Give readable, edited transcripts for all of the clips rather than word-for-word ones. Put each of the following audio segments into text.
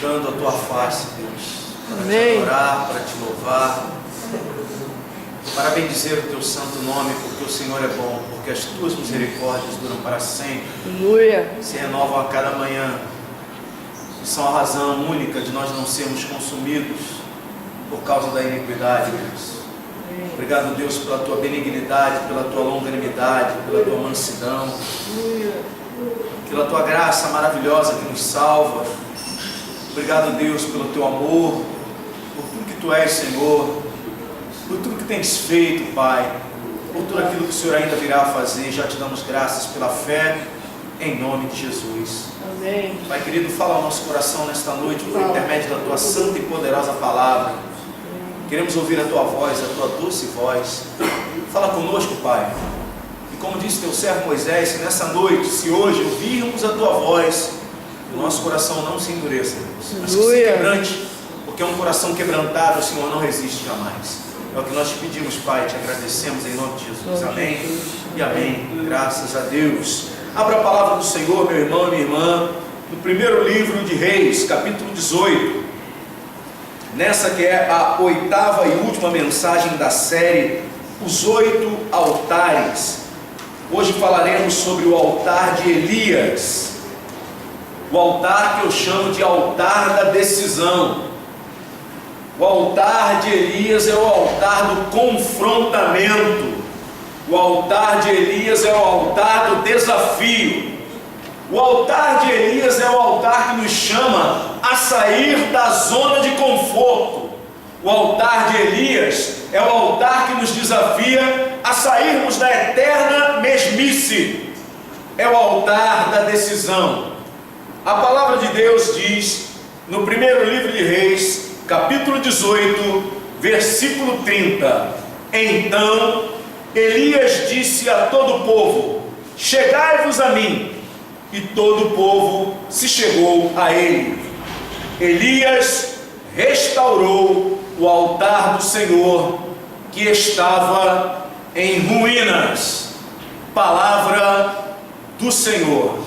buscando a tua face, Deus, para Amém. te adorar, para te louvar, para bendizer o teu santo nome, porque o Senhor é bom, porque as tuas misericórdias duram para sempre, Aleluia. se renovam a cada manhã, e são a razão única de nós não sermos consumidos por causa da iniquidade, Deus. Obrigado, Deus, pela tua benignidade, pela tua longanimidade, pela tua mansidão, pela tua graça maravilhosa que nos salva. Obrigado, Deus, pelo teu amor, por tudo que tu és, Senhor, por tudo que tens feito, Pai, por tudo aquilo que o Senhor ainda virá a fazer. Já te damos graças pela fé, em nome de Jesus. Amém. Pai querido, fala ao nosso coração nesta noite, por intermédio da tua santa e poderosa palavra. Queremos ouvir a tua voz, a tua doce voz. Fala conosco, Pai. E como disse teu servo Moisés, se nessa noite, se hoje ouvirmos a tua voz, o nosso coração não se endureça, Deus, mas que se quebrante, porque um coração quebrantado o Senhor não resiste jamais. É o que nós te pedimos, Pai, te agradecemos em nome de Jesus. Amém e amém. Graças a Deus. Abra a palavra do Senhor, meu irmão e minha irmã, no primeiro livro de Reis, capítulo 18. Nessa que é a 8ª e última mensagem da série, os 8 altares. Hoje falaremos sobre o altar de Elias, o altar que eu chamo de altar da decisão. O altar de Elias é o altar do confrontamento. O altar de Elias é o altar do desafio. O altar de Elias é o altar que nos chama a sair da zona de conforto. O altar de Elias é o altar que nos desafia a sairmos da eterna mesmice. É o altar da decisão. A palavra de Deus diz, no primeiro livro de Reis, capítulo 18, versículo 30: Então Elias disse a todo o povo: chegai-vos a mim. E todo o povo se chegou a ele. Elias restaurou o altar do Senhor, que estava em ruínas. Palavra do Senhor.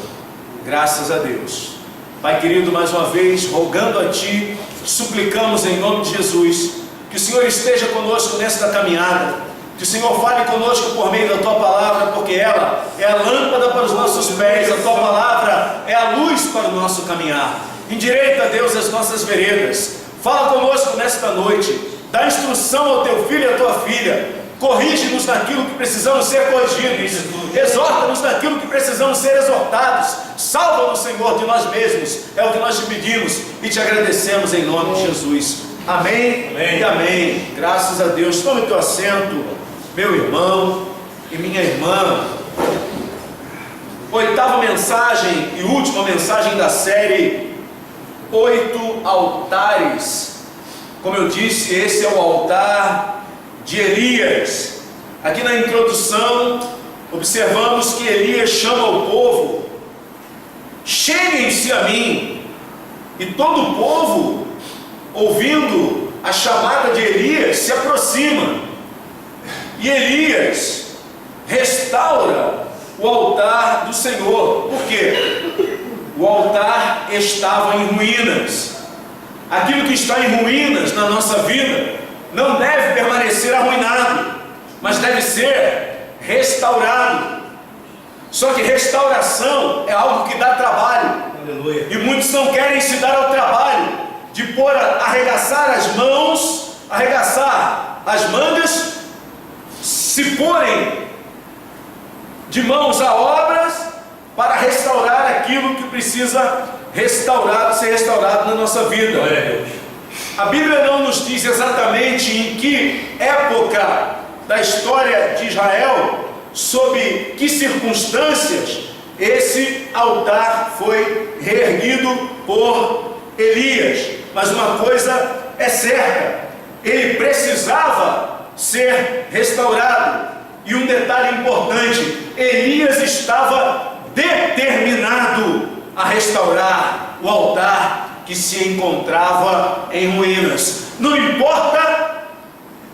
Graças a Deus. Pai querido, mais uma vez, rogando a Ti, suplicamos em nome de Jesus, que o Senhor esteja conosco nesta caminhada, que o Senhor fale conosco por meio da Tua palavra, porque ela é a lâmpada para os nossos pés, a Tua palavra é a luz para o nosso caminhar. Endireita, Deus, as nossas veredas. Fala conosco nesta noite, dá instrução ao Teu filho e à Tua filha, corrige-nos naquilo que precisamos ser corrigidos, exorta-nos naquilo que precisamos ser exortados, salva-nos, Senhor, de nós mesmos. É o que nós te pedimos e te agradecemos em nome de Jesus. Amém, amém e amém. Graças a Deus. Tome teu assento, meu irmão e minha irmã. 8ª mensagem e última mensagem da série, 8 altares. Como eu disse, esse é o altar de Elias. Aqui na introdução, observamos que Elias chama o povo: cheguem-se a mim. E todo o povo, ouvindo a chamada de Elias, se aproxima. E Elias restaura o altar do Senhor. Por quê? O altar estava em ruínas. Aquilo que está em ruínas na nossa vida não deve permanecer arruinado, mas deve ser restaurado. Só que restauração é algo que dá trabalho. Aleluia. E muitos não querem se dar ao trabalho de arregaçar as mãos, arregaçar as mangas, se porem de mãos a obras para restaurar aquilo que precisa ser restaurado na nossa vida. A Bíblia não nos diz exatamente em que época da história de Israel, sob que circunstâncias, esse altar foi reerguido por Elias. Mas uma coisa é certa: ele precisava ser restaurado. E um detalhe importante: Elias estava determinado a restaurar o altar que se encontrava em ruínas. Não importa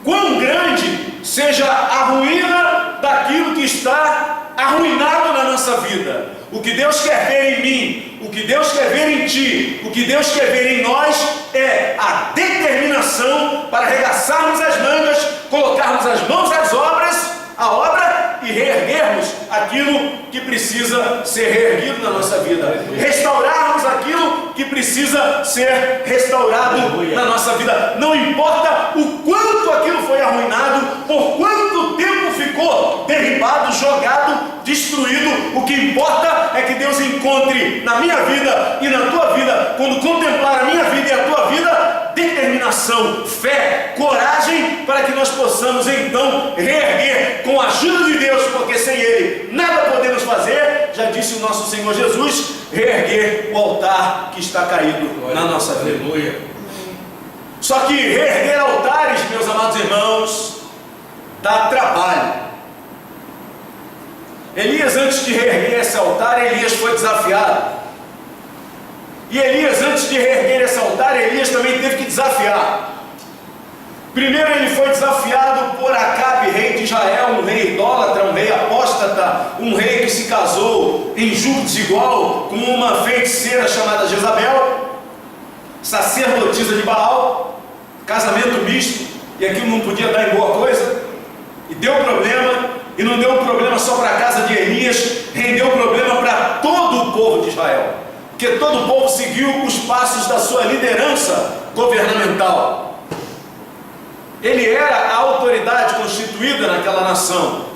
quão grande seja a ruína daquilo que está arruinado na nossa vida. vida, o que Deus quer ver em mim, o que Deus quer ver em ti, o que Deus quer ver em nós é a determinação para arregaçarmos as mangas, colocarmos as mãos à obra e reerguermos aquilo que precisa ser reerguido na nossa vida, restaurarmos aquilo que precisa ser restaurado na nossa vida. Não importa o quanto aquilo foi arruinado, por quanto tempo ficou derribado, jogado, destruído, o que importa é que Deus encontre na minha vida e na tua vida, quando contemplar a minha vida e a tua vida, determinação, fé, coragem, para que nós possamos então reerguer com a ajuda de Deus, porque sem Ele nada podemos fazer. Já disse o nosso Senhor Jesus, reerguer o altar que está caído na nossa vida. Aleluia. Só que reerguer altares, meus amados irmãos, dá trabalho. Elias, antes de reerguer esse altar, Elias foi desafiado. E Elias, antes de reerguer esse altar, Elias também teve que desafiar. Primeiro ele foi desafiado por Acabe, rei de Israel, um rei idólatra, um rei apóstata, um rei que se casou em julgo desigual com uma feiticeira chamada Jezabel, sacerdotisa de Baal, casamento misto, e aquilo não podia dar em boa coisa, e deu problema, e não deu problema só para a casa de Elias, rendeu problema para todo o povo de Israel, porque todo o povo seguiu os passos da sua liderança governamental. Ele era a autoridade constituída naquela nação.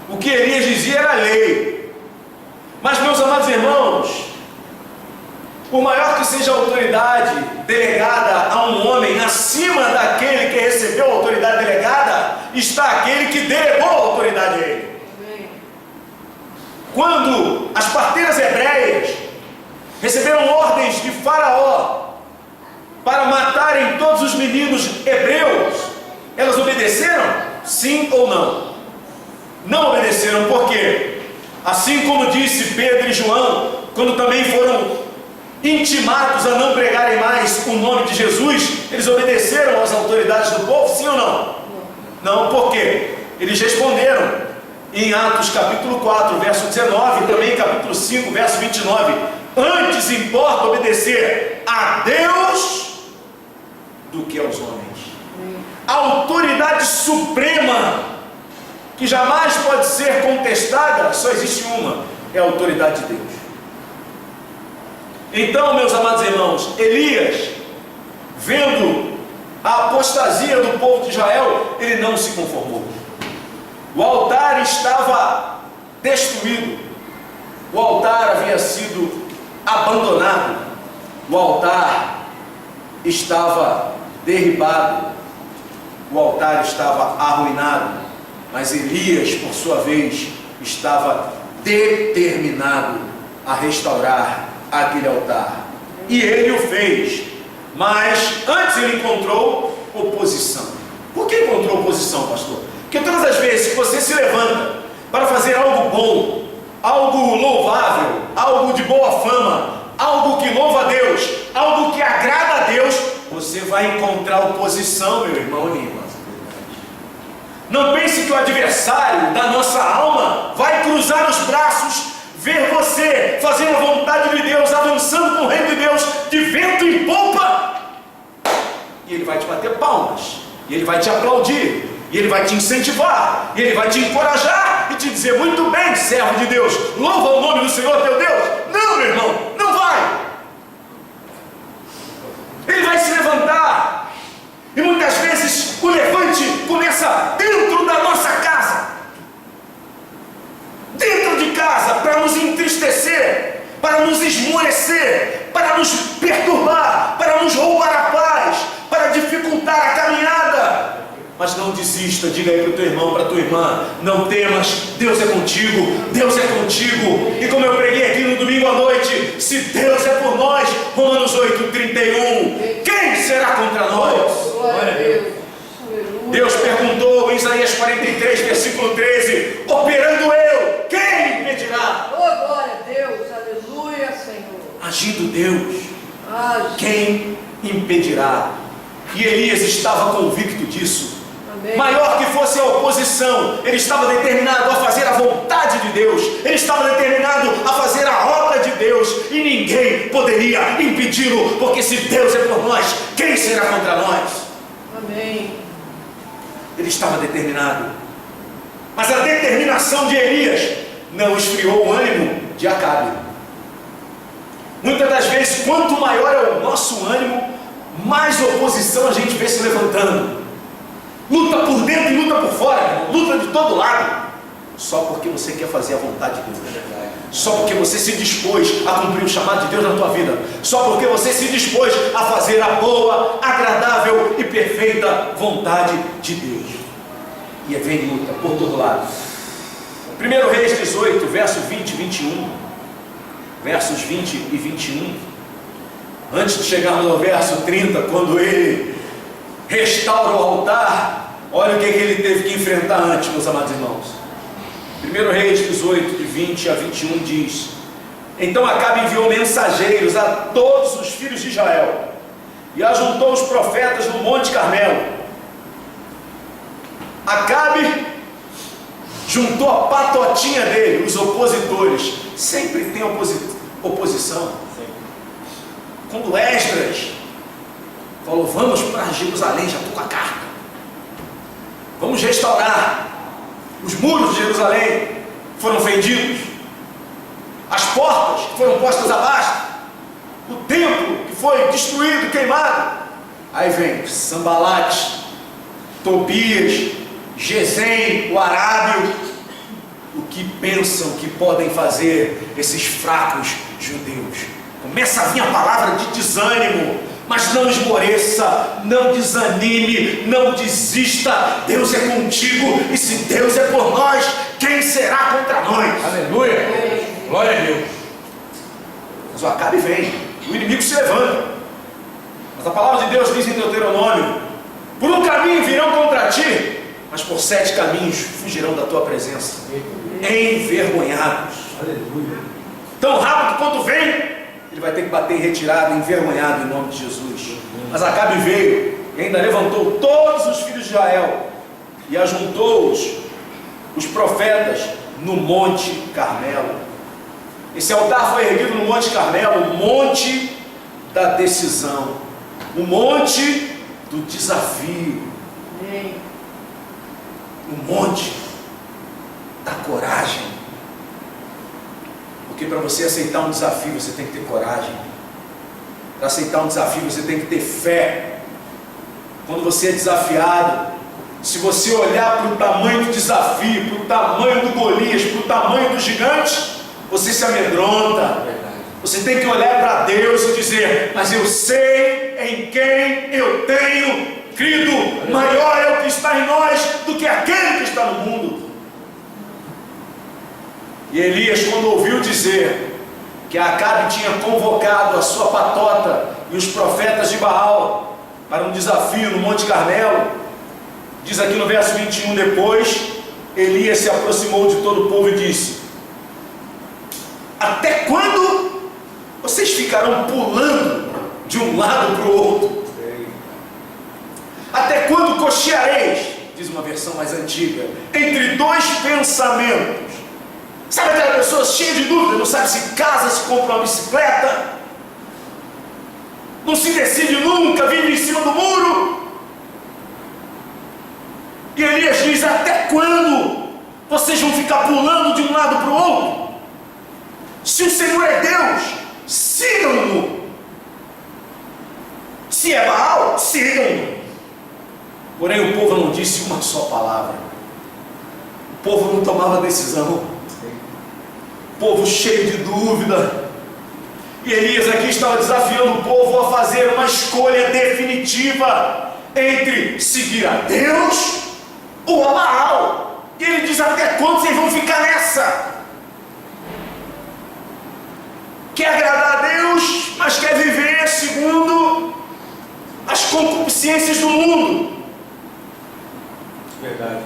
O que Elias dizia era lei. Mas, meus amados irmãos, por maior que seja a autoridade delegada a um homem, acima daquele que recebeu a autoridade delegada, está aquele que delegou a autoridade a ele. Quando as parteiras hebreias receberam ordens de Faraó para matarem todos os meninos hebreus, elas obedeceram? Sim ou não? Não obedeceram, por quê? Assim como disse Pedro e João, quando também foram intimados a não pregarem mais o nome de Jesus, eles obedeceram às autoridades do povo, sim ou não? Não, por quê? Eles responderam em Atos capítulo 4, verso 19, e também capítulo 5, verso 29, antes importa obedecer a Deus do que aos homens. A autoridade suprema, que jamais pode ser contestada, só existe uma, é a autoridade de Deus. Então, meus amados irmãos, Elias, vendo a apostasia do povo de Israel, ele não se conformou. O altar estava destruído, o altar havia sido abandonado, o altar estava derribado, o altar estava arruinado, mas Elias, por sua vez, estava determinado a restaurar aquele altar, e ele o fez. Mas antes ele encontrou oposição. Por que encontrou oposição, pastor? Porque todas as vezes que você se levanta para fazer algo bom, algo louvável, algo de boa fama, algo que louva a Deus, algo que agrada a Deus, você vai encontrar oposição, meu irmão e irmã. Não pense que o adversário da nossa alma vai cruzar os braços, ver você fazendo a vontade de Deus, avançando com o reino de Deus, de vento em popa, e ele vai te bater palmas, e ele vai te aplaudir, e ele vai te incentivar, e ele vai te encorajar e te dizer: muito bem, servo de Deus, louva o nome do Senhor teu Deus. Não, meu irmão, não vai. Ele vai se levantar, e muitas vezes o levante começa dentro da nossa casa, dentro de casa, para nos entristecer, para nos esmorecer, para nos perturbar, para nos roubar a paz, para dificultar a caminhada. Mas não desista, diga aí para o teu irmão, para a tua irmã: não temas, Deus é contigo, Deus é contigo. E como eu preguei aqui no domingo à noite, se Deus é por nós, Romanos 8:31, quem será contra nós? Glória a Deus. Deus perguntou em Isaías 43, versículo 13: operando eu, quem me impedirá? Oh, glória a Deus, aleluia, Senhor. Agindo Deus, quem impedirá? E Elias estava convicto disso. Amém. Maior que fosse a oposição, ele estava determinado a fazer a vontade de Deus, ele estava determinado a fazer a obra de Deus, e ninguém poderia impedi-lo, porque se Deus é por nós, quem será contra nós? Amém. Ele estava determinado, mas a determinação de Elias não esfriou o ânimo de Acabe. Muitas das vezes, quanto maior é o nosso ânimo, mais oposição a gente vê se levantando. Luta por dentro e luta por fora, irmão. Luta de todo lado, só porque você quer fazer a vontade de Deus, só porque você se dispôs a cumprir o chamado de Deus na tua vida, só porque você se dispôs a fazer a boa, agradável e perfeita vontade de Deus. E vem luta por todo lado. 1 Reis 18, verso 20 e 21, versos 20 e 21, antes de chegarmos ao verso 30, quando ele restaura o altar, olha o que ele teve que enfrentar antes, meus amados irmãos. 1 Reis 18, de 20 a 21 diz: Então Acabe enviou mensageiros a todos os filhos de Israel, e ajuntou os profetas no Monte Carmelo. Acabe juntou a patotinha dele, os opositores. Sempre tem oposição. Quando Esdras falou: vamos para Jerusalém, já estou com a carta, vamos restaurar os muros de Jerusalém, foram fendidos, as portas que foram postas abaixo, o templo que foi destruído, queimado. Aí vem Sambalate, Tobias, Gesem, o arábio. O que pensam que podem fazer esses fracos judeus? Começa a vir a palavra de desânimo, mas não esmoreça, não desanime, não desista. Deus é contigo, e se Deus é por nós, quem será contra nós? Aleluia, glória a Deus. Mas o Acabe vem, o inimigo se levanta, mas a palavra de Deus diz em Deuteronômio: por um caminho virão contra ti, mas por 7 caminhos fugirão da tua presença, envergonhados. Aleluia. Tão rápido quanto vem, ele vai ter que bater em retirada, envergonhado, em nome de Jesus. Mas Acabe veio e ainda levantou todos os filhos de Israel e ajuntou-os, os profetas, no Monte Carmelo. Esse altar foi erguido no Monte Carmelo, o monte da decisão, o monte do desafio, o monte da coragem. Porque para você aceitar um desafio, você tem que ter coragem. Para aceitar um desafio, você tem que ter fé. Quando você é desafiado, se você olhar para o tamanho do desafio, para o tamanho do Golias, para o tamanho do gigante, você se amedronta. Você tem que olhar para Deus e dizer: mas eu sei em quem eu tenho crido. Maior é o que está em nós do que aquele que está no mundo. E Elias, quando ouviu dizer que Acabe tinha convocado a sua patota e os profetas de Baal para um desafio no Monte Carmelo, diz aqui no verso 21, depois Elias se aproximou de todo o povo e disse: até quando vocês ficarão pulando de um lado para o outro? Até quando cocheareis, diz uma versão mais antiga, entre dois pensamentos? Sabe aquela pessoa cheia de dúvida, não sabe se casa, se compra uma bicicleta, não se decide nunca, vive em cima do muro? E Elias diz: até quando vocês vão ficar pulando de um lado para o outro? Se o Senhor é Deus, sigam-no. Se é Baal, sigam-no. Porém o povo não disse uma só palavra. O povo não tomava decisão. O povo cheio de dúvida. E Elias aqui estava desafiando o povo a fazer uma escolha definitiva entre seguir a Deus ou a Baal. E ele diz: até quando vocês vão ficar nessa? Quer agradar a Deus, mas quer viver segundo as concupiscências do mundo. Verdade.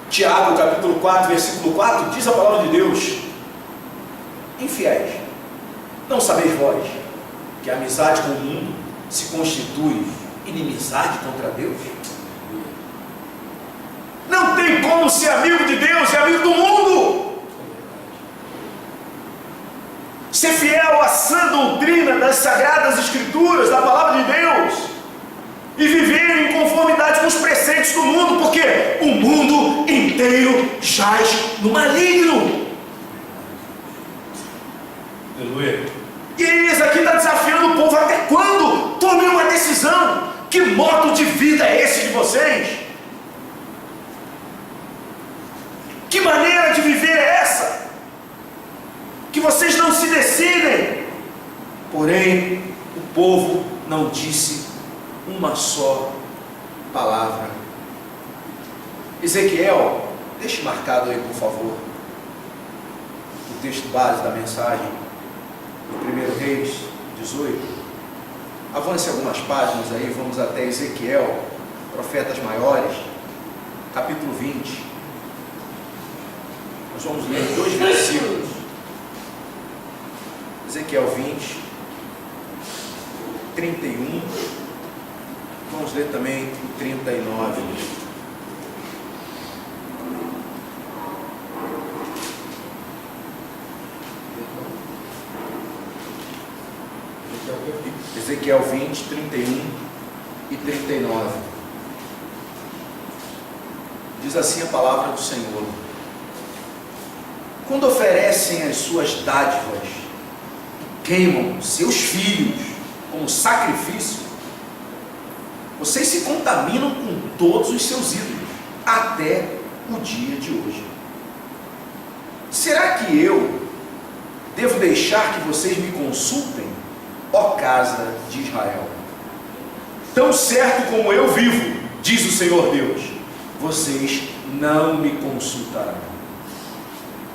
Tiago, capítulo 4, versículo 4, diz a palavra de Deus: infiéis, não sabeis vós que a amizade com o mundo se constitui inimizade contra Deus? como ser amigo de Deus e amigo do mundo. Ser fiel à sã doutrina das Sagradas Escrituras, da Palavra de Deus, e viver em conformidade com os preceitos do mundo, porque o mundo inteiro jaz no maligno. Aleluia. E Elias aqui está desafiando o povo: até quando? Tome uma decisão. Que modo de vida é esse de vocês? Que maneira de viver é essa? Que vocês não se decidem. Porém, o povo não disse uma só palavra. Ezequiel, deixe marcado aí, por favor, o texto base da mensagem do 1 Reis 18. Avance algumas páginas aí, vamos até Ezequiel, Profetas Maiores, capítulo 20. Nós vamos ler 2 versículos. Ezequiel 20, 31. Vamos ler também o 39. Ezequiel 20, 31 e 39. Diz assim a palavra do Senhor: quando oferecem as suas dádivas, queimam seus filhos como sacrifício, vocês se contaminam com todos os seus ídolos, até o dia de hoje. Será que eu devo deixar que vocês me consultem, ó casa de Israel? Tão certo como eu vivo, diz o Senhor Deus, vocês não me consultarão.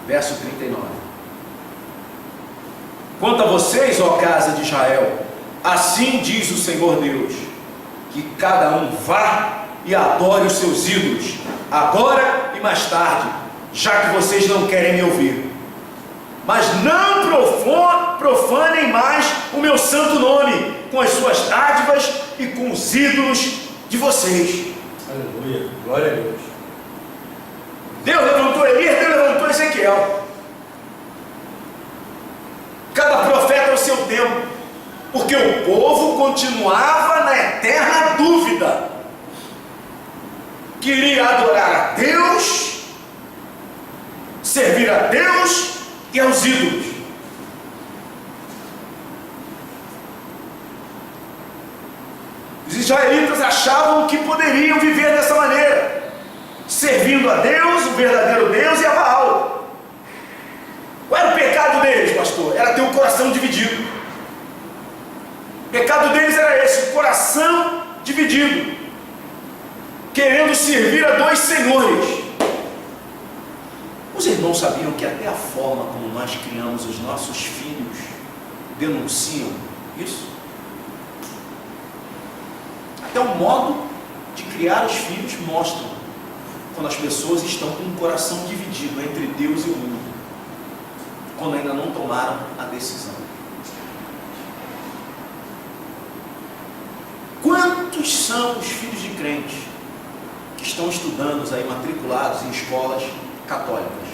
Verso 39. Quanto a vocês, ó casa de Israel, assim diz o Senhor Deus, que cada um vá e adore os seus ídolos, agora e mais tarde, já que vocês não querem me ouvir. Mas não profanem mais o meu santo nome com as suas dádivas e com os ídolos de vocês. Aleluia. Glória a Deus. Deus levantou Elias, Deus levantou Ezequiel. Cada profeta ao seu tempo, porque o povo continuava na eterna dúvida: queria adorar a Deus, servir a Deus e aos ídolos. Os israelitas achavam que poderiam viver dessa maneira, servindo a Deus, o verdadeiro Deus, e a Baal. Qual era o pecado deles, pastor? Era ter o coração dividido. O pecado deles era esse: o coração dividido, querendo servir a dois senhores. Os irmãos sabiam que até a forma como nós criamos os nossos filhos denunciam isso? Até o modo de criar os filhos mostram quando as pessoas estão com o coração dividido entre Deus e o mundo, quando ainda não tomaram a decisão. Quantos são os filhos de crentes que estão estudando aí, matriculados em escolas católicas,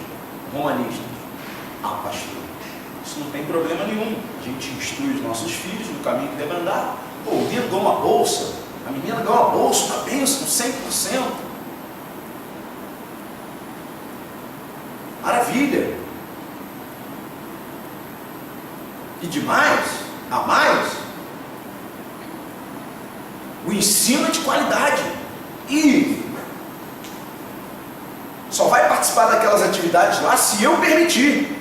romanistas? Ah, pastor, isso não tem problema nenhum. A gente instrui os nossos filhos no caminho que devem andar. Pô, o menino ganhou uma bolsa, a menina ganhou uma bolsa, uma bênção, 100%. Maravilha. E demais, a mais, o ensino é de qualidade. E só vai participar daquelas atividades lá se eu permitir.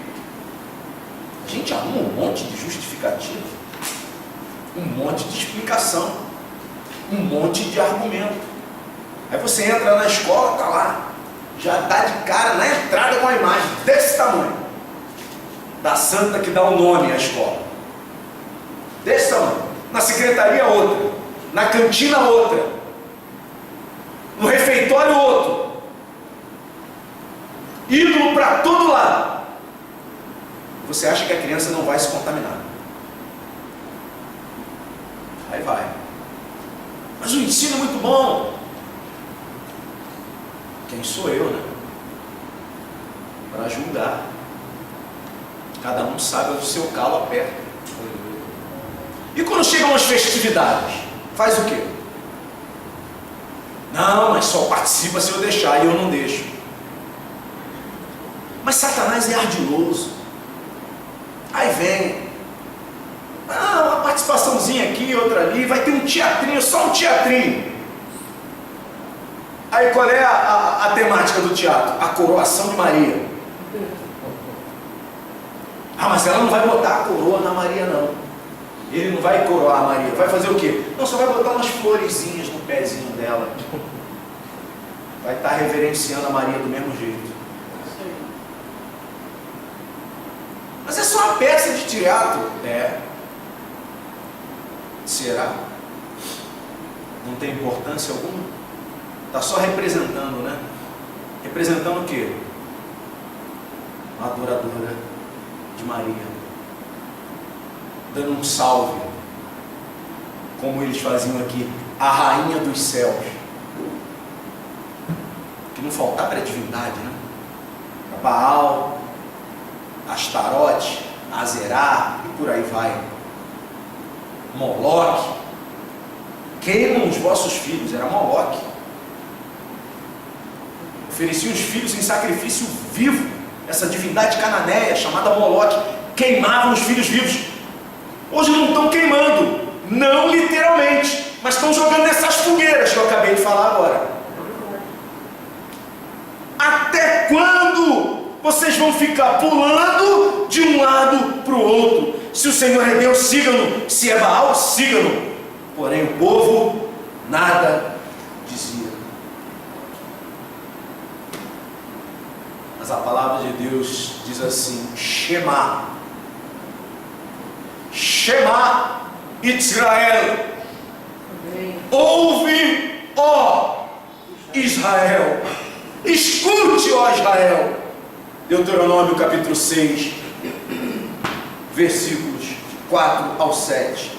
A gente arruma um monte de justificativa, um monte de explicação, um monte de argumento. Aí você entra na escola, está lá, já dá de cara na entrada com uma imagem desse tamanho, da santa que dá o nome à escola, desse tamanho. Na secretaria outra, na cantina outra, no refeitório outro, ídolo para todo lado. Você acha que a criança não vai se contaminar? Aí vai. Mas o ensino é muito bom. Quem sou eu, né? para julgar. Cada um sabe onde o seu calo aperta. E quando chegam as festividades, faz o quê? Não, mas só participa se eu deixar, e eu não deixo. Mas Satanás é ardiloso. Aí vem, uma participaçãozinha aqui, outra ali, vai ter um teatrinho, só um teatrinho. Aí qual é a temática do teatro? A coroação de Maria. Mas ela não vai botar a coroa na Maria, não. Ele não vai coroar a Maria. Vai fazer o quê? Não, só vai botar umas florezinhas no pezinho dela. Vai estar reverenciando a Maria do mesmo jeito. Mas é só uma peça de teatro. É. Será? Não tem importância alguma? Está só representando, né? Representando o quê? Uma adoradora de Maria. Dando um salve, como eles faziam aqui, a rainha dos céus. Que não faltava era divindade, né? Baal, Astarote, Azerá e por aí vai. Moloque. Queimam os vossos filhos, era Moloque. Ofereciam os filhos em sacrifício vivo. Essa divindade cananeia chamada Moloque. Queimavam os filhos vivos. Hoje não estão queimando, não literalmente, mas estão jogando nessas fogueiras que eu acabei de falar agora. Até quando vocês vão ficar pulando de um lado para o outro? Se o Senhor é Deus, sigam-no. Se é Baal, sigam-no. Porém o povo nada dizia. Mas a palavra de Deus diz assim: Shema. Shema Israel. Ouve, ó Israel. Escute, ó Israel. Deuteronômio capítulo 6, versículos 4 ao 7.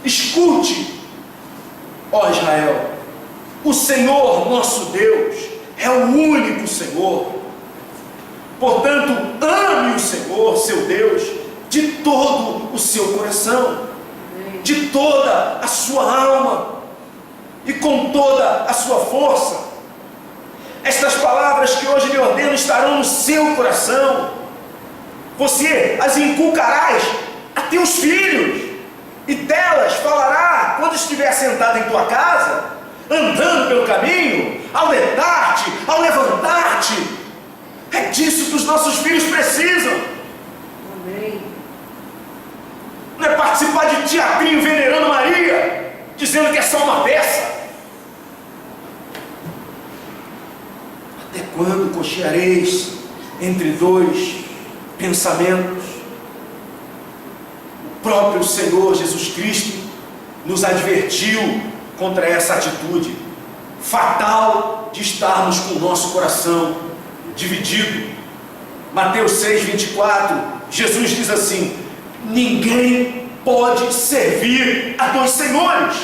Escute, ó Israel. O Senhor nosso Deus é o único Senhor. Portanto, ame o Senhor, seu Deus, de todo o seu coração, de toda a sua alma e com toda a sua força. Estas palavras que hoje lhe ordeno estarão no seu coração. Você as inculcarás a teus filhos, e delas falará quando estiver sentado em tua casa, andando pelo caminho, ao deitar-te, ao levantar-te. É disso que os nossos filhos precisam. Amém. Não é participar de teatrinho venerando Maria, dizendo que é só uma peça. Até quando cocheareis entre dois pensamentos? O próprio Senhor Jesus Cristo nos advertiu contra essa atitude fatal de estarmos com o nosso coração dividido. Mateus 6, 24, Jesus diz assim: ninguém pode servir a dois senhores,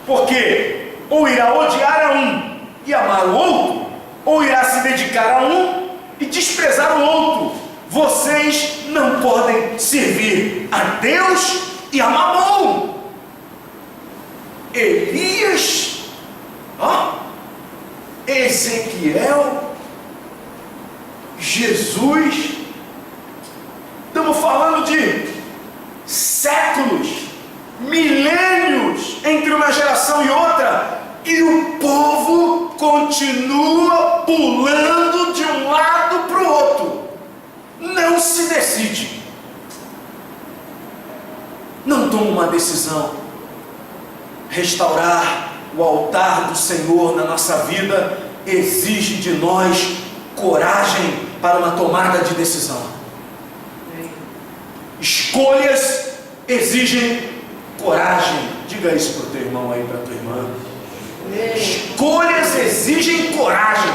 porque ou irá odiar a um e amar o outro, ou irá se dedicar a um e desprezar o outro. Vocês não podem servir a Deus e a Mamon. Elias, Ezequiel, Jesus, estamos falando de séculos, milênios entre uma geração e outra, e o povo continua pulando de um lado para o outro, não se decide, não toma uma decisão. Restaurar o altar do Senhor na nossa vida exige de nós coragem para uma tomada de decisão. Escolhas exigem coragem. Diga isso para o teu irmão aí, para a tua irmã. Escolhas exigem coragem.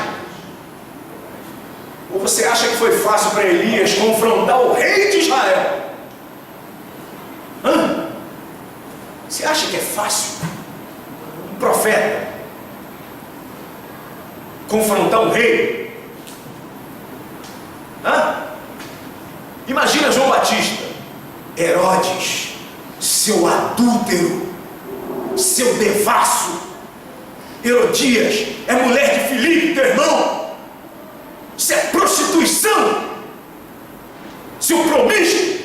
Ou você acha que foi fácil para Elias confrontar o rei de Israel? Você acha que é fácil um profeta confrontar um rei? Imagina João Batista, Herodes, seu adúltero, seu devasso. Herodias é mulher de Filipe, teu irmão. Isso é prostituição. Seu promíscuo.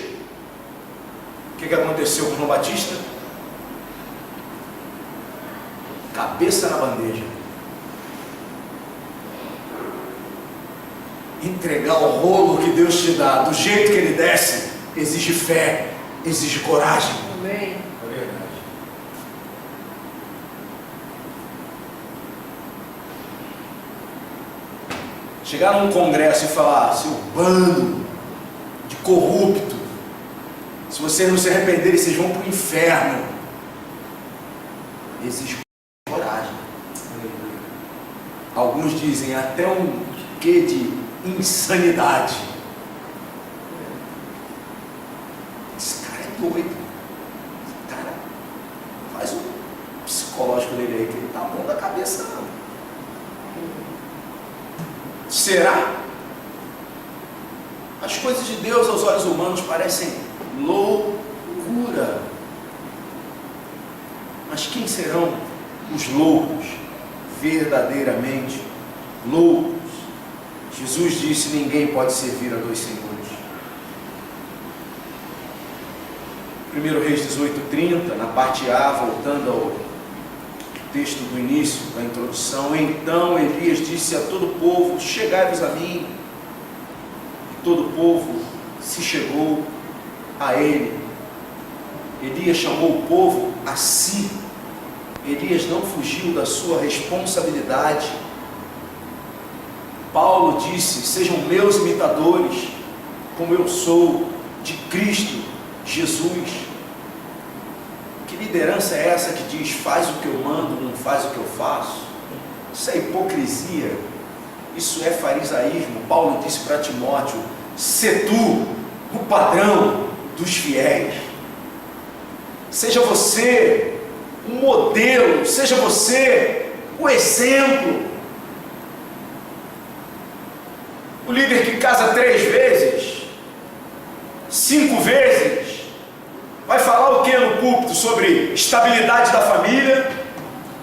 O que aconteceu com João Batista? Cabeça na bandeja. Entregar o rolo que Deus te dá, do jeito que Ele desce, exige fé, exige coragem. Amém. É verdade. Chegar num congresso e falar, seu bando de corrupto, se vocês não se arrependerem, vocês vão para o inferno. Exige coragem. Alguns dizem até um quê de insanidade. Esse cara é doido. Esse cara faz um psicológico dele aí, que ele tá bom da cabeça não. Será? As coisas de Deus aos olhos humanos parecem loucura. Mas quem serão os loucos? Verdadeiramente loucos. Jesus disse: ninguém pode servir a dois senhores. 1 Reis 18:30, na parte A, voltando ao texto do início, da introdução. Então Elias disse a todo o povo: chegai-vos a mim. E todo o povo se chegou a ele. Elias chamou o povo a si. Elias não fugiu da sua responsabilidade. Paulo disse: sejam meus imitadores, como eu sou de Cristo Jesus. Que liderança é essa que diz: faz o que eu mando, não faz o que eu faço? Isso é hipocrisia, isso é farisaísmo. Paulo disse para Timóteo: sê tu o padrão dos fiéis. Seja você um modelo, seja você o exemplo. O líder que casa 3 vezes, 5 vezes, vai falar o que no púlpito? Sobre estabilidade da família,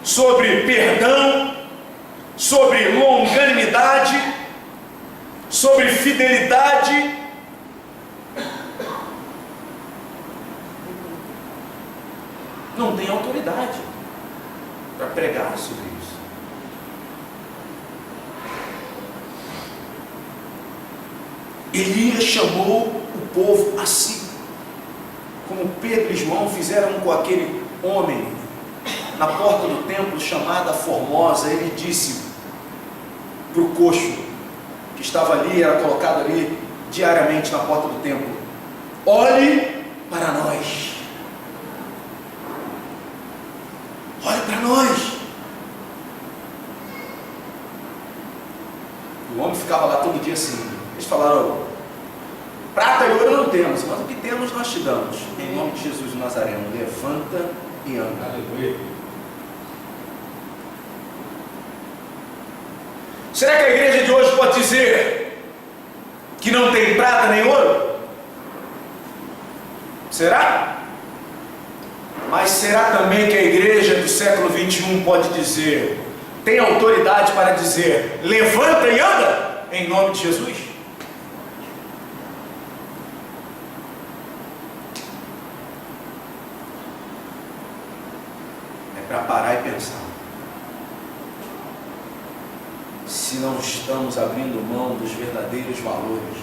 sobre perdão, sobre longanimidade, sobre fidelidade. Não tem autoridade para pregar sobre isso. Elias chamou o povo a si, como Pedro e João fizeram com aquele homem na porta do templo chamada Formosa. Ele disse para o coxo que estava ali, era colocado ali diariamente na porta do templo: olhe para nós. Olhe para nós. O homem ficava lá todo dia assim. Eles falaram: prata e ouro não temos, mas o que temos nós te damos. Em nome de Jesus de Nazareno, levanta e anda. Aleluia. Será que a igreja de hoje pode dizer que não tem prata nem ouro? Será? Mas será também que a igreja do século 21 pode dizer, tem autoridade para dizer: levanta e anda, em nome de Jesus? É para parar e pensar. Se não estamos abrindo mão dos verdadeiros valores,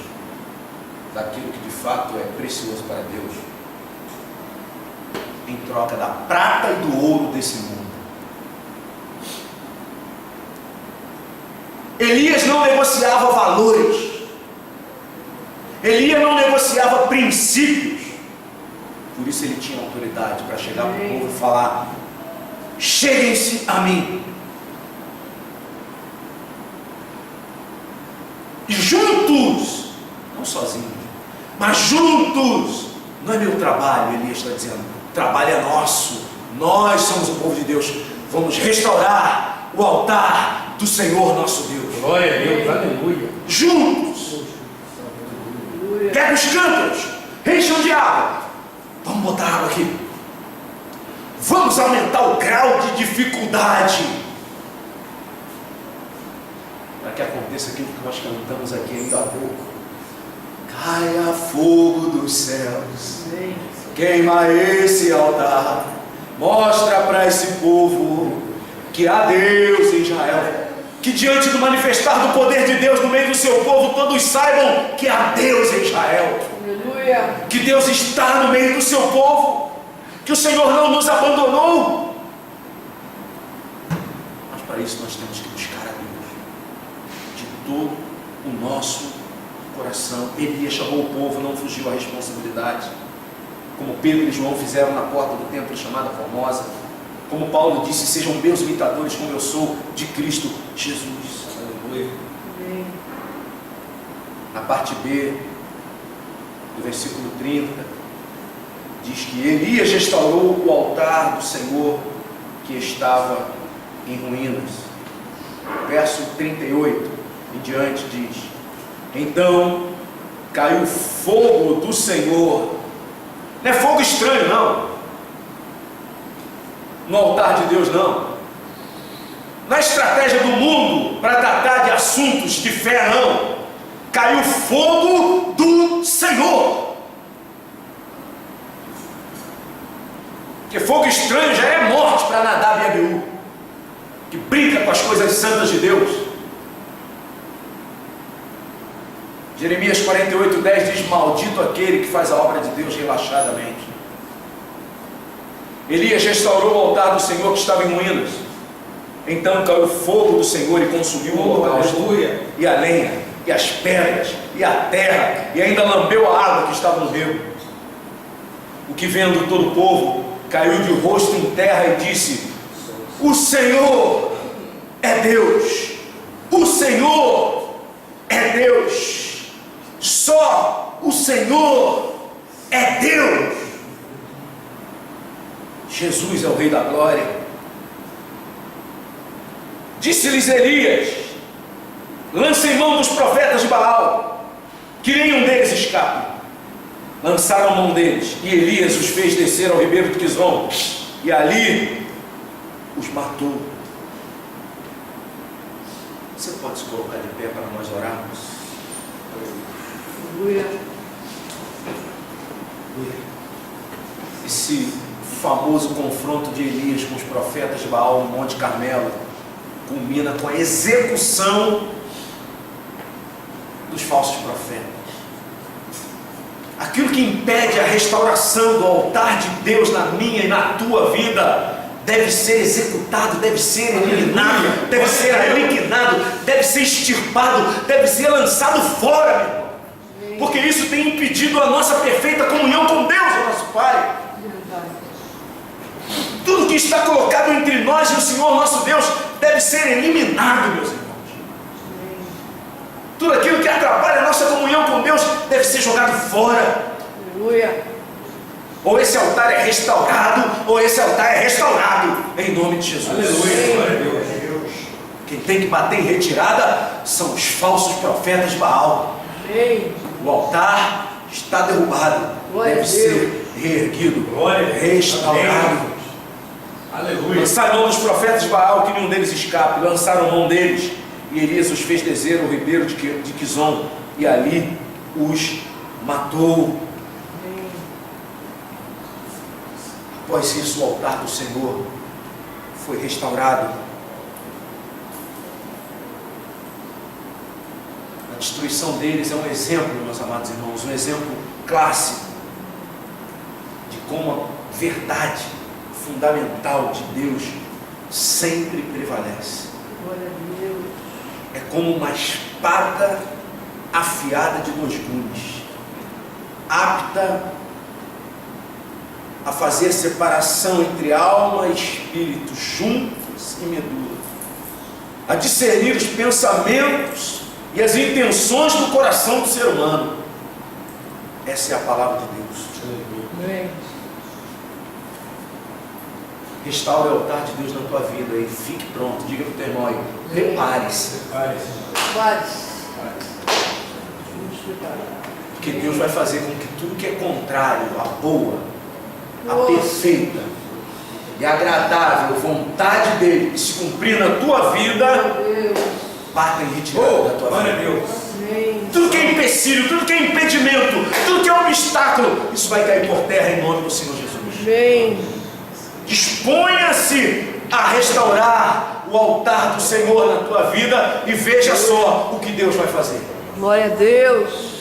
daquilo que de fato é precioso para Deus, em troca da prata e do ouro desse mundo. Elias não negociava valores. Elias não negociava princípios. Por isso ele tinha autoridade para chegar para o povo e falar: cheguem-se a mim. E juntos, não sozinhos, mas juntos. Não é meu trabalho, Elias está dizendo. O trabalho é nosso. Nós somos o povo de Deus. Vamos restaurar o altar do Senhor nosso Deus. Glória a Deus, aleluia. Juntos. pega os cântaros, enchem de água. Vamos botar água aqui. Vamos aumentar o grau de dificuldade para que aconteça aquilo que nós cantamos aqui ainda há pouco. Caia fogo dos céus, queima esse altar, mostra para esse povo que há Deus em Israel, que diante do manifestar do poder de Deus no meio do seu povo, todos saibam que há Deus em Israel. Aleluia. Que Deus está no meio do seu povo, que o Senhor não nos abandonou. Mas para isso nós temos que buscar a Deus de todo o nosso coração. Elias chamou o povo, não fugiu à responsabilidade, como Pedro e João fizeram na porta do templo chamada Formosa, como Paulo disse: sejam meus imitadores como eu sou de Cristo Jesus. Aleluia. Na parte B do versículo 30, diz que Elias restaurou o altar do Senhor que estava em ruínas. Verso 38 em diante diz: então caiu fogo do Senhor. Não é fogo estranho, não, no altar de Deus, não. Na estratégia do mundo para tratar de assuntos de fé, não. Caiu fogo do Senhor. Porque fogo estranho já é morte para Nadab e Abiú, que brinca com as coisas santas de Deus. Jeremias 48:10 diz: maldito aquele que faz a obra de Deus relaxadamente. Elias restaurou o altar do Senhor que estava em ruínas. Então caiu o fogo do Senhor e consumiu o holocausto, e a lenha, e as pedras, e a terra, e ainda lambeu a água que estava no rio. O que vendo todo o povo, caiu de rosto em terra e disse: o Senhor é Deus, o Senhor é Deus, só o Senhor é Deus. Jesus é o Rei da Glória. Disse-lhes Elias: lancem mão dos profetas de Baal, que nenhum deles escape. Lançaram a mão deles, e Elias os fez descer ao ribeiro de Quizon, e ali os matou. Você pode se colocar de pé para nós orarmos? Aleluia. Esse famoso confronto de Elias com os profetas de Baal no Monte Carmelo culmina com a execução dos falsos profetas. Aquilo que impede a restauração do altar de Deus na minha e na tua vida deve ser executado, deve ser eliminado, deve ser aniquilado, deve ser extirpado, deve ser lançado fora, meu irmão. Porque isso tem impedido a nossa perfeita comunhão com Deus, o nosso Pai. Tudo que está colocado entre nós e o Senhor nosso Deus deve ser eliminado, meus irmãos. Tudo aquilo que atrapalha a nossa comunhão com Deus deve ser jogado fora. Aleluia. Ou esse altar é restaurado, ou esse altar é restaurado, em nome de Jesus. Aleluia. Glória a Deus. Quem tem que bater em retirada são os falsos profetas de Baal. Amém. O altar está derrubado, Glória deve a Deus. ser reerguido, Glória a Deus. restaurado. Aleluia. Lançaram mão dos profetas de Baal, que nenhum deles escape. Lançaram mão deles, e Elias os fez descer ao ribeiro de Quizon, e ali os matou. Amém. Após isso, o altar do Senhor foi restaurado. A destruição deles é um exemplo, meus amados irmãos, um exemplo clássico de como a verdade fundamental de Deus sempre prevalece. Glória a Deus. É como uma espada afiada de 2 gumes, apta a fazer separação entre alma e espírito, juntas e medula, a discernir os pensamentos e as intenções do coração do ser humano. Essa é a palavra de Deus. Amém. Restaure o altar de Deus na tua vida e fique pronto. Diga para o teu irmão aí: prepare-se. Prepare-se. Paz. Prepare-se. Vamos preparar. Porque Deus vai fazer com que tudo que é contrário, a boa, a perfeita e agradável vontade dele se cumprir na tua vida, bata em retirada da tua vida. Tudo que é empecilho, tudo que é impedimento, tudo que é obstáculo, isso vai cair por terra em nome do Senhor Jesus. Disponha-se a restaurar o altar do Senhor na tua vida e veja só o que Deus vai fazer. Glória a Deus.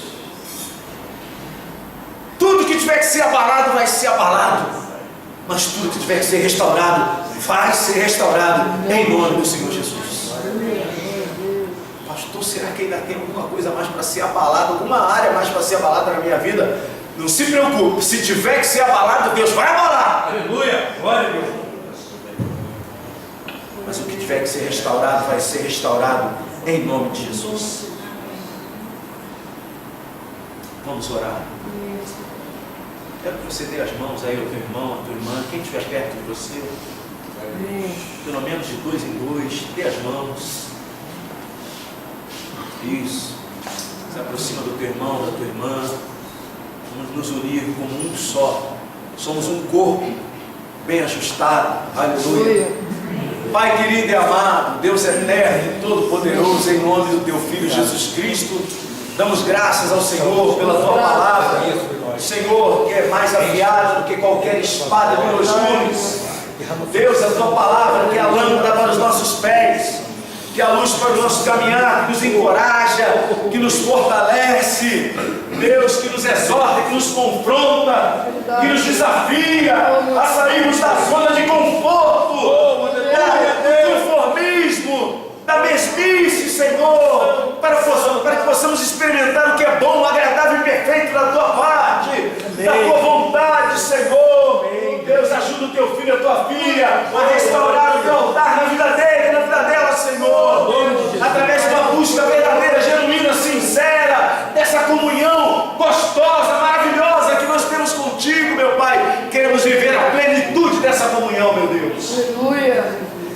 Tudo que tiver que ser abalado vai ser abalado, mas tudo que tiver que ser restaurado vai ser restaurado em nome do Senhor Jesus. Pastor, será que ainda tem alguma coisa mais para ser abalada, alguma área mais para ser abalada na minha vida? Não se preocupe, se tiver que ser abalado, Deus vai abalar. Aleluia, glória a Deus. Mas o que tiver que ser restaurado vai ser restaurado em nome de Jesus. Vamos orar. Quero que você dê as mãos aí ao teu irmão, à tua irmã, quem estiver perto de você, pelo menos de 2 em 2, dê as mãos. Isso. Se aproxima do teu irmão, da tua irmã. Vamos nos unir como um só. Somos um corpo bem ajustado. Aleluia. Pai querido e amado, Deus eterno e todo-poderoso, em nome do teu Filho Jesus Cristo, damos graças ao Senhor pela tua palavra, Senhor, que é mais afiada do que qualquer espada de 2 gumes. Deus, a tua palavra que é a lâmpada para os nossos pés, que é a luz para o nosso caminhar, que nos encoraja, que nos fortalece, Deus, que nos exorta, que nos confronta, que nos desafia a sairmos da zona de conforto, do conformismo, da mesmice, Senhor, para que possamos experimentar o que é bom, agradável e perfeito da tua parte, da tua vontade, Senhor. Deus, ajuda o teu filho e a tua filha a restaurar o teu altar na vida dele, na vida dela, Senhor, através de uma busca verdadeira, genuína, sincera, dessa comunhão gostosa, maravilhosa que nós temos contigo, meu Pai. Queremos viver a plenitude dessa comunhão, meu Deus. Aleluia.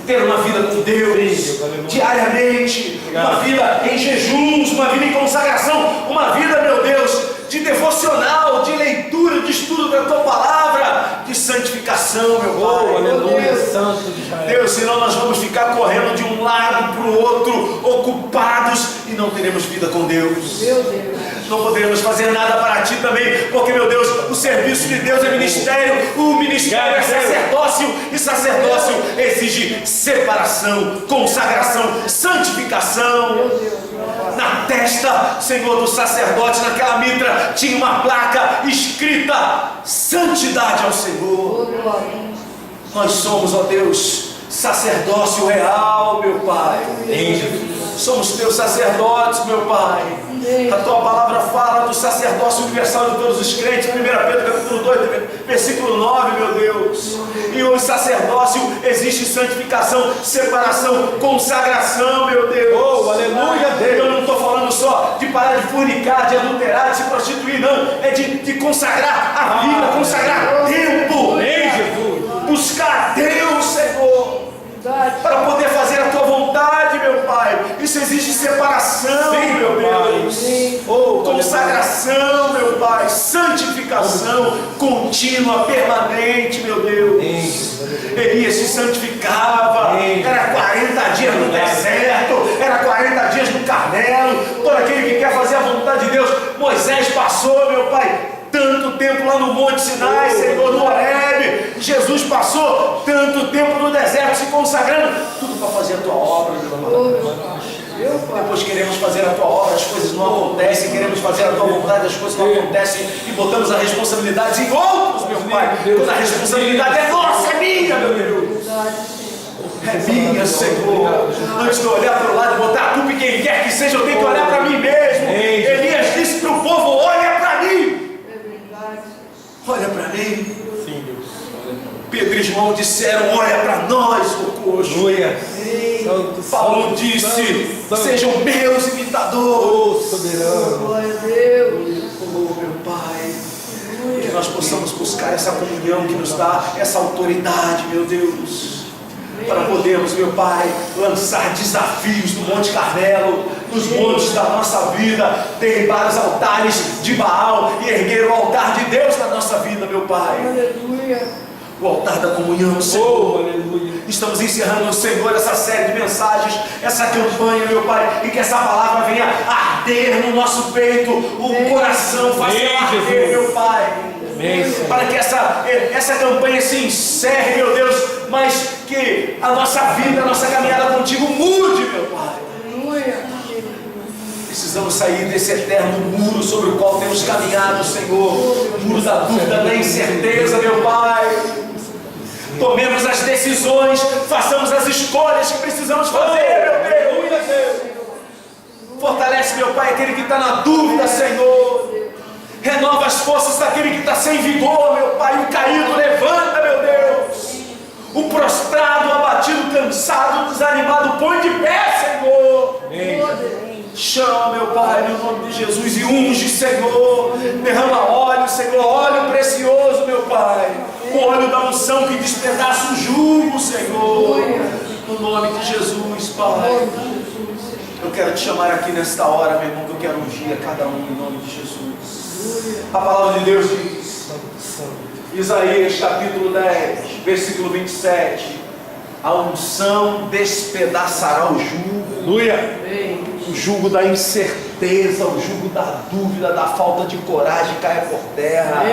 Ter uma vida com Deus diariamente, uma vida em jejuns, uma vida em consagração, uma vida, meu Deus, de devocional, de leitura, de estudo da tua palavra, de santificação, meu Pai. Aleluia, Santo de Israel. Deus, senão nós vamos ficar correndo de um lado para o outro, ocupados, e não teremos vida com Deus. Meu Deus. Não poderemos fazer nada para ti também, porque, meu Deus, o serviço de Deus é ministério, o ministério é sacerdócio, e sacerdócio exige separação, consagração, santificação. Na testa, Senhor, do sacerdote, naquela mitra, tinha uma placa escrita: santidade ao Senhor. Nós somos, ó Deus, sacerdócio real, meu Pai. Somos teus sacerdotes, meu Pai. A tua palavra fala do sacerdócio universal de todos os crentes. 1 Pedro capítulo 2, versículo 9, meu Deus. E o sacerdócio existe santificação, separação, consagração, meu Deus. Oh, aleluia, Deus. Eu não estou falando só de parar de fornicar, de adulterar, de se prostituir, não. É de consagrar a vida, consagrar tempo. Amém, Jesus. Buscar Deus, Senhor, para poder fazer a tua vontade, meu Pai. Isso exige separação, sim, meu Deus. Oh, consagração, meu Pai. Santificação contínua, permanente, meu Deus. Elias se santificava. Era 40 dias no deserto, era 40 dias no Carmelo. Todo aquele que quer fazer a vontade de Deus. Moisés passou, meu Pai, tanto tempo lá no Monte Sinai, Senhor, no Horebe. Jesus passou tanto tempo no deserto se consagrando, tudo para fazer a tua obra, meu irmão. Depois queremos fazer a tua obra, as coisas não acontecem, queremos fazer a tua vontade, as coisas não acontecem e botamos a responsabilidade em outros, meu Pai. Quando a responsabilidade é nossa, é minha, meu Deus. É minha, Senhor. Antes de olhar para o lado e botar a culpa em quem quer que seja, eu tenho que olhar para mim mesmo. Elias disse para o povo: olha para mim. Olha para mim. Sim, Deus. Pedro e João disseram: olha para nós, ô coxo. Paulo disse: sejam meus imitadores. Soberano. Glória a Deus. Oh, meu Pai, que nós possamos buscar essa comunhão que nos dá essa autoridade, meu Deus, para podermos, meu Pai, lançar desafios no Monte Carmelo, nos montes da nossa vida, derribar os altares de Baal e erguer o altar de Deus na nossa vida, meu Pai. Aleluia. O altar da comunhão, Senhor. Aleluia. Estamos encerrando, Senhor, essa série de mensagens, essa campanha, meu Pai, e que essa palavra venha arder no nosso peito, o coração, faça arder, meu Pai. Para que essa campanha se encerre, meu Deus, mas que a nossa vida, a nossa caminhada contigo mude, meu Pai. Aleluia. Precisamos sair desse eterno muro sobre o qual temos caminhado, Senhor. Muro da dúvida, da incerteza, meu Pai. Tomemos as decisões, façamos as escolhas que precisamos fazer, meu Deus. Fortalece, meu Pai, aquele que está na dúvida, Senhor. Renova as forças daquele que está sem vigor, meu Pai. O caído levanta, meu Deus. O prostrado, o abatido, cansado, o desanimado, põe de pé, Senhor. Chama, meu Pai, no nome de Jesus, e unge, Senhor. Derrama óleo, Senhor, óleo precioso, meu Pai. O óleo da unção que despedaça o jugo, Senhor. No nome de Jesus, Pai. Eu quero te chamar aqui nesta hora, meu irmão, que eu quero ungir a cada um em nome de Jesus. A palavra de Deus diz, Isaías capítulo 10, versículo 27, a unção despedaçará o jugo. Aleluia. O jugo da incerteza, o jugo da dúvida, da falta de coragem caia por terra.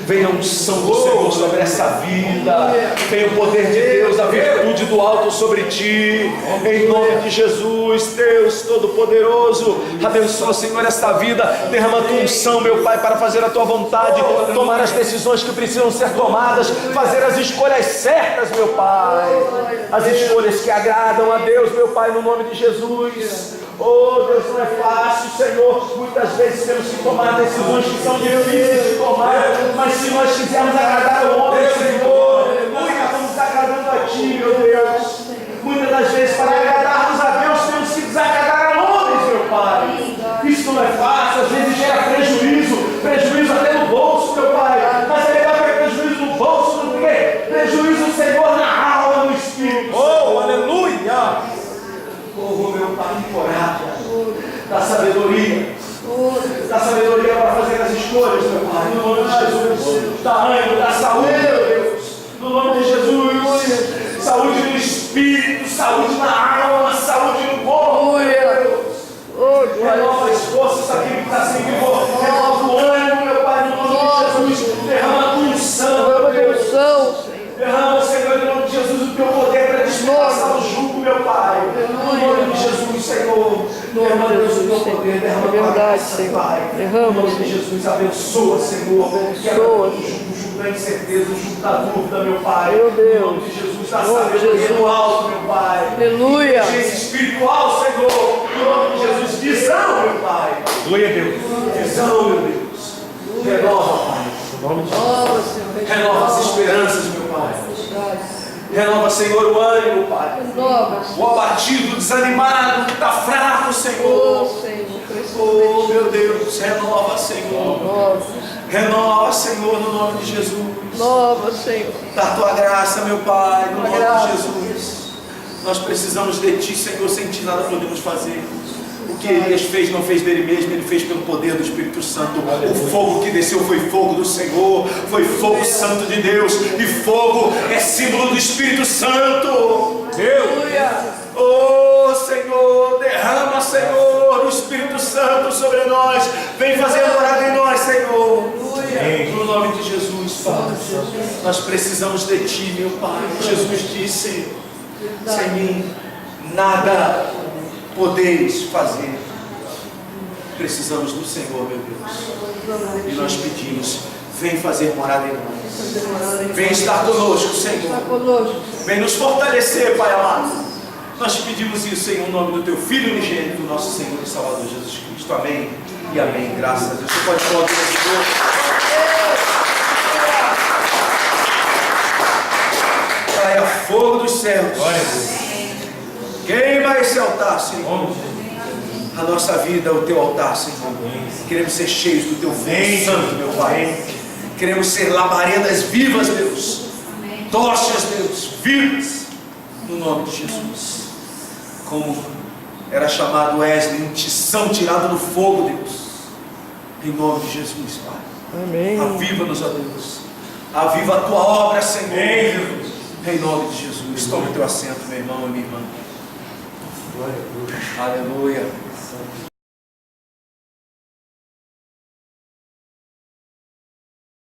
Venha a unção do Senhor sobre essa vida. Venha o poder de Deus, a virtude do alto sobre ti. Em nome de Jesus, Deus Todo-Poderoso, abençoa, Senhor, esta vida. Derrama a tua unção, meu Pai, para fazer a tua vontade, tomar as decisões que precisam ser tomadas, fazer as escolhas certas, meu Pai. As escolhas que agradam a Deus, meu Pai, no nome de Jesus. Oh, Deus, não é fácil, Senhor. Muitas vezes temos que tomar decisões que são difíceis de tomar, mas se nós quisermos agradar ao homem, Senhor, nós estamos agradando a Ti, meu Deus. Muitas das vezes, para agradarmos a Deus, temos que desagradar a homens, meu Pai. Isso não é fácil, às vezes gera prejuízo até no bolso, meu Pai. Mas é melhor ter prejuízo no bolso do que prejuízo, Senhor, na alma, no espírito. Oh, aleluia. Oh, meu Pai, coragem, da sabedoria para fazer as escolhas, meu Pai, no nome de Jesus, da ânimo, da saúde, meu Deus, no nome de Jesus, saúde no espírito, saúde na alma, saúde no corpo, meu Deus. Renova as forças daquele que está sem vigor, renova o ânimo, meu Pai, no nome de Jesus, derrama a tua unção, derrama, Senhor, em nome de Jesus, o teu poder para despedaçar o jugo, meu Pai. No nome de Jesus, Senhor. Derrama, Deus, o teu poder, derrama a tua graça, Pai. No nome de Jesus, abençoa, Senhor. Abençoa. O jugo da incerteza, o jugo da dúvida, meu Pai. Meu Deus. No nome de Jesus, da sabedoria do alto, meu Pai. Aleluia. Espiritual, Senhor. No nome de Jesus, visão, meu Pai. Glória a Deus. Visão, meu Deus. Renova, Pai. Renova as esperanças, meu Pai. Renova, Senhor, o ânimo, Pai. O abatido, o desanimado, que está fraco, Senhor. Oh, meu Deus, renova, Senhor. Renova, Senhor, no nome de Jesus. Nova, Senhor. Da tua graça, meu Pai, no nome de Jesus. Nós precisamos de Ti, Senhor, sem Ti nada podemos fazer. O que Elias fez, não fez dele mesmo, ele fez pelo poder do Espírito Santo. O fogo que desceu foi fogo do Senhor, foi fogo santo de Deus, e fogo é símbolo do Espírito Santo. Oh, Senhor, derrama, Senhor, o Espírito Santo sobre nós, vem fazer morada em nós, Senhor. No nome de Jesus, Pai, nós precisamos de Ti, meu Pai. Jesus disse: sem mim nada podeis fazer. Precisamos do Senhor, meu Deus, e nós pedimos: vem fazer morada em nós, vem estar conosco, Senhor, vem nos fortalecer, Pai amado. Nós te pedimos isso em nome do Teu Filho unigênito, nosso Senhor e Salvador Jesus Cristo. Amém e amém. Graças a Deus. Você pode falar com o Senhor. Caia fogo dos céus. Queima esse altar, Senhor. A nossa vida é o Teu altar, Senhor. Queremos ser cheios do Teu fogo santo, meu Pai. Queremos ser labaredas vivas, Deus. Tochas, Deus, vivas. No nome de Jesus. Como Era chamado Wesley, um tição tirado do fogo, Deus. Em nome de Jesus, Pai. Amém. Aviva-nos, ó Deus. Aviva a tua obra, Senhor. Amém, Jesus. Em nome de Jesus. Tome teu assento, meu irmão e minha irmã. Glória a Deus. Aleluia.